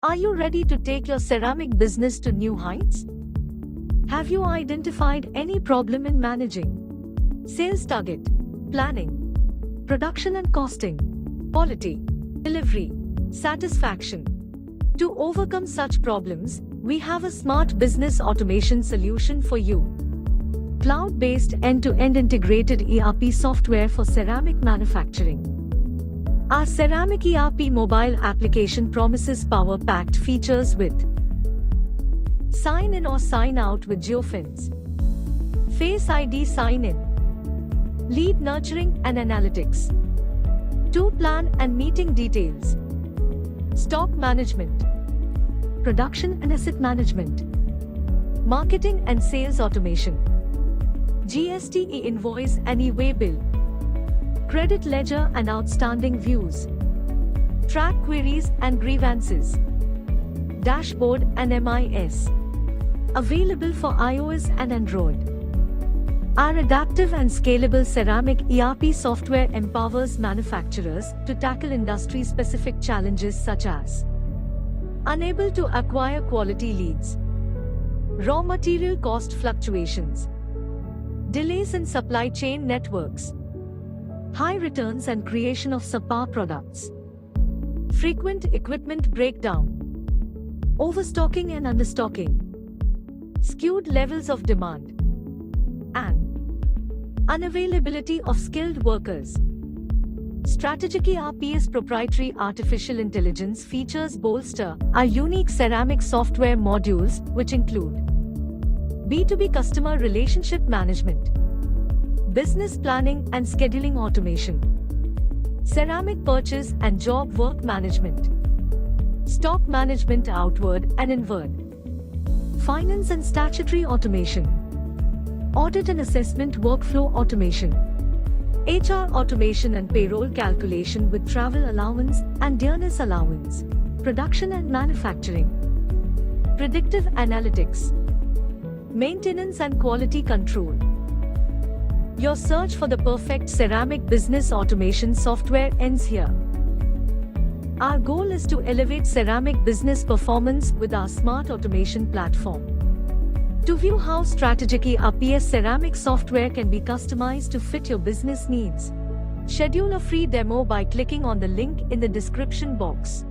Are you ready to take your ceramic business to new heights? Have you identified any problem in managing sales target, planning, production and costing, quality, delivery, satisfaction? To overcome such problems, we have a smart business automation solution for you. Cloud-based end-to-end integrated ERP software for ceramic manufacturing. Our Ceramic ERP mobile application promises power-packed features with sign in or sign out with geofence, Face ID sign in, lead nurturing and analytics, tool plan and meeting details, stock management, production and asset management, marketing and sales automation, GST e-invoice and e-way bill, credit ledger and outstanding views, track queries and grievances, dashboard and MIS. Available for iOS and Android. Our adaptive and scalable ceramic ERP software empowers manufacturers to tackle industry-specific challenges such as unable to acquire quality leads, raw material cost fluctuations, delays in supply chain networks, high returns and creation of subpar products, frequent equipment breakdown, overstocking and understocking, skewed levels of demand, and unavailability of skilled workers. StrategicERP's proprietary artificial intelligence features Bolster, our unique ceramic software modules which include B2B customer relationship management, business planning and scheduling automation, ceramic purchase and job work management, stock management outward and inward, finance and statutory automation, audit and assessment workflow automation, HR automation and payroll calculation with travel allowance and dearness allowance, production and manufacturing, predictive analytics, maintenance and quality control. Your search for the perfect ceramic business automation software ends here. Our goal is to elevate ceramic business performance with our smart automation platform. To view how StrategicERP's ceramic software can be customized to fit your business needs, schedule a free demo by clicking on the link in the description box.